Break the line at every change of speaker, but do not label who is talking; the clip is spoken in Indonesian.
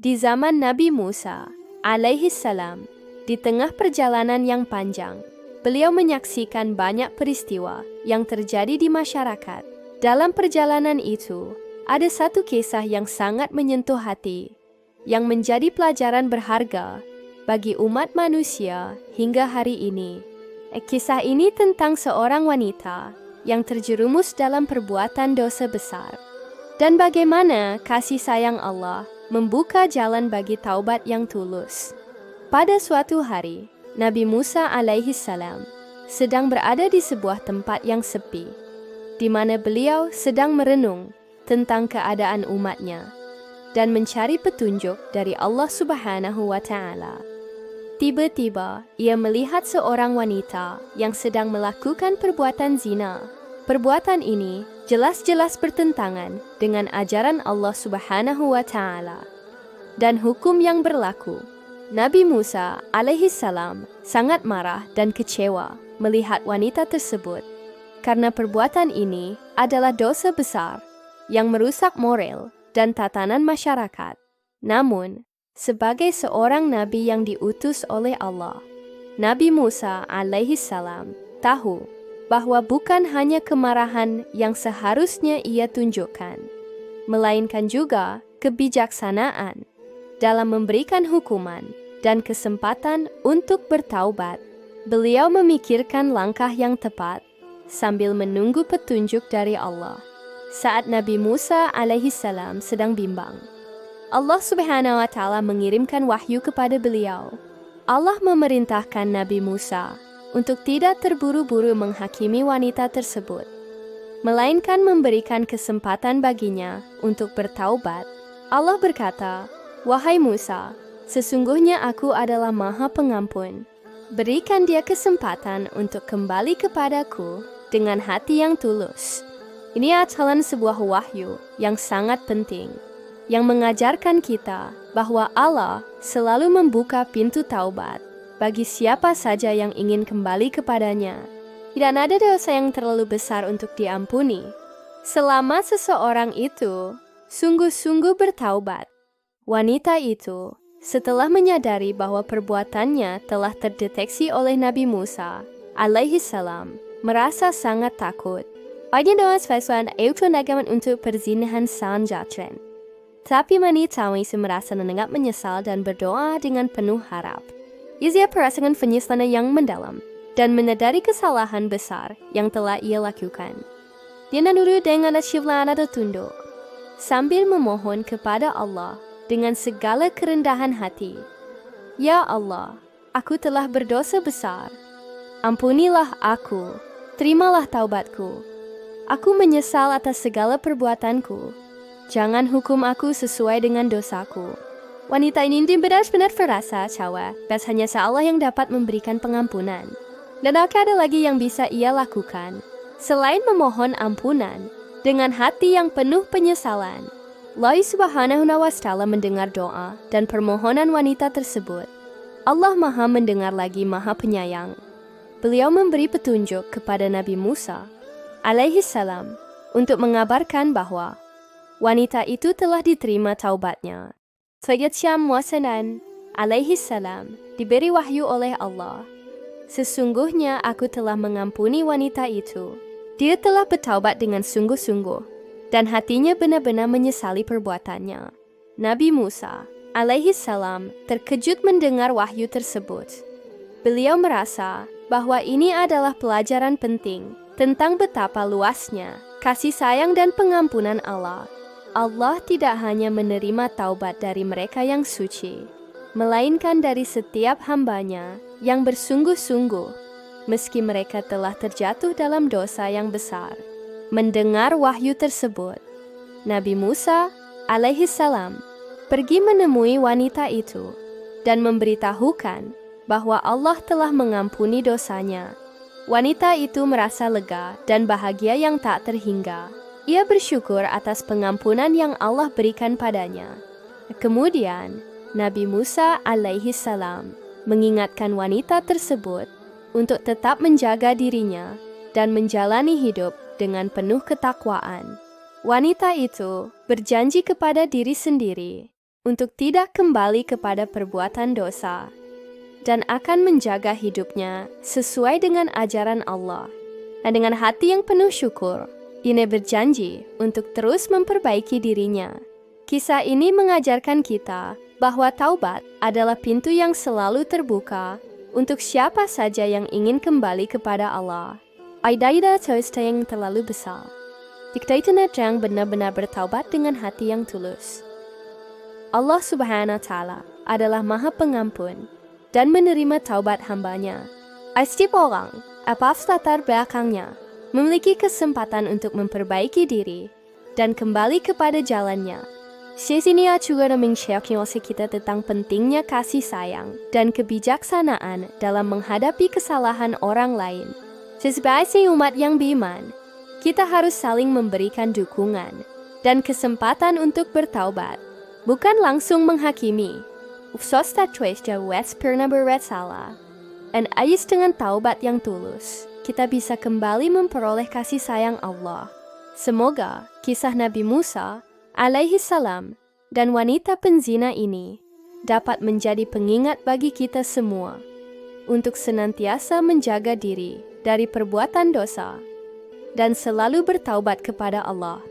Di zaman Nabi Musa alaihi salam, di tengah perjalanan yang panjang, beliau menyaksikan banyak peristiwa yang terjadi di masyarakat. Dalam perjalanan itu, ada satu kisah yang sangat menyentuh hati, yang menjadi pelajaran berharga bagi umat manusia hingga hari ini. Kisah ini tentang seorang wanita yang terjerumus dalam perbuatan dosa besar, dan bagaimana kasih sayang Allah membuka jalan bagi taubat yang tulus. Pada suatu hari, Nabi Musa alaihi salam sedang berada di sebuah tempat yang sepi, di mana beliau sedang merenung tentang keadaan umatnya dan mencari petunjuk dari Allah Subhanahu wa Ta'ala. Tiba-tiba, ia melihat seorang wanita yang sedang melakukan perbuatan zina. Perbuatan ini jelas-jelas bertentangan dengan ajaran Allah Subhanahu wa Ta'ala dan hukum yang berlaku. Nabi Musa alaihi salam sangat marah dan kecewa melihat wanita tersebut, karena perbuatan ini adalah dosa besar yang merusak moral dan tatanan masyarakat. Namun, sebagai seorang nabi yang diutus oleh Allah, Nabi Musa alaihi salam tahu bahwa bukan hanya kemarahan yang seharusnya ia tunjukkan, melainkan juga kebijaksanaan dalam memberikan hukuman dan kesempatan untuk bertaubat. Beliau memikirkan langkah yang tepat sambil menunggu petunjuk dari Allah. Saat Nabi Musa alaihi salam sedang bimbang, Allah Subhanahu wa Ta'ala mengirimkan wahyu kepada beliau. Allah memerintahkan Nabi Musa untuk tidak terburu-buru menghakimi wanita tersebut, melainkan memberikan kesempatan baginya untuk bertaubat. Allah berkata, "Wahai Musa, sesungguhnya aku adalah Maha Pengampun. Berikan dia kesempatan untuk kembali kepadaku dengan hati yang tulus." Ini adalah sebuah wahyu yang sangat penting, yang mengajarkan kita bahwa Allah selalu membuka pintu taubat bagi siapa saja yang ingin kembali kepadanya. Tidak ada dosa yang terlalu besar untuk diampuni, selama seseorang itu sungguh-sungguh bertaubat. Wanita itu, setelah menyadari bahwa perbuatannya telah terdeteksi oleh Nabi Musa alaihi salam, merasa sangat takut. Banyak doa sesuatu nagaman untuk perzinahan sanjatren. Tapi wanita itu merasa menenggak menyesal dan berdoa dengan penuh harap. Ia merasakan penyesalan yang mendalam dan menyadari kesalahan besar yang telah ia lakukan. Dia menurut dengan syiflana tertunduk, sambil memohon kepada Allah dengan segala kerendahan hati. Ya Allah, aku telah berdosa besar. Ampunilah aku, terimalah taubatku. Aku menyesal atas segala perbuatanku. Jangan hukum aku sesuai dengan dosaku. Wanita ini benar-benar merasa bahwa hanya Allah yang dapat memberikan pengampunan. Dan tak ada lagi yang bisa ia lakukan selain memohon ampunan dengan hati yang penuh penyesalan. Allah Subhanahu wa Ta'ala mendengar doa dan permohonan wanita tersebut. Allah Maha mendengar lagi Maha Penyayang. Beliau memberi petunjuk kepada Nabi Musa alaihi salam untuk mengabarkan bahwa wanita itu telah diterima taubatnya. Syam Wasanan alaihi salam diberi wahyu oleh Allah. Sesungguhnya aku telah mengampuni wanita itu. Dia telah bertaubat dengan sungguh-sungguh dan hatinya benar-benar menyesali perbuatannya. Nabi Musa alaihi salam terkejut mendengar wahyu tersebut. Beliau merasa bahwa ini adalah pelajaran penting tentang betapa luasnya kasih sayang dan pengampunan Allah. Allah tidak hanya menerima taubat dari mereka yang suci, melainkan dari setiap hambanya yang bersungguh-sungguh, meski mereka telah terjatuh dalam dosa yang besar. Mendengar wahyu tersebut, Nabi Musa alaihi salam pergi menemui wanita itu dan memberitahukan bahwa Allah telah mengampuni dosanya. Wanita itu merasa lega dan bahagia yang tak terhingga. Ia bersyukur atas pengampunan yang Allah berikan padanya. Kemudian, Nabi Musa alaihi salam mengingatkan wanita tersebut untuk tetap menjaga dirinya dan menjalani hidup dengan penuh ketakwaan. Wanita itu berjanji kepada diri sendiri untuk tidak kembali kepada perbuatan dosa dan akan menjaga hidupnya sesuai dengan ajaran Allah. Dan dengan hati yang penuh syukur, Ine berjanji untuk terus memperbaiki dirinya. Kisah ini mengajarkan kita bahwa taubat adalah pintu yang selalu terbuka untuk siapa saja yang ingin kembali kepada Allah. Tidak dosa yang terlalu besar. Jika yang benar-benar bertaubat dengan hati yang tulus. Allah Subhanahu wa Ta'ala adalah Maha Pengampun dan menerima taubat hambanya. Setiap orang, apapun latar belakangnya, memiliki kesempatan untuk memperbaiki diri dan kembali kepada jalannya. Sini juga mengingatkan kita tentang pentingnya kasih sayang dan kebijaksanaan dalam menghadapi kesalahan orang lain. Sebagai umat yang beriman, kita harus saling memberikan dukungan dan kesempatan untuk bertaubat, bukan langsung menghakimi. Ufsosta twesta wes pernah berbuat salah. Dan ais dengan taubat yang tulus, kita bisa kembali memperoleh kasih sayang Allah. Semoga kisah Nabi Musa alaihi salam dan wanita penzina ini dapat menjadi pengingat bagi kita semua untuk senantiasa menjaga diri dari perbuatan dosa dan selalu bertaubat kepada Allah.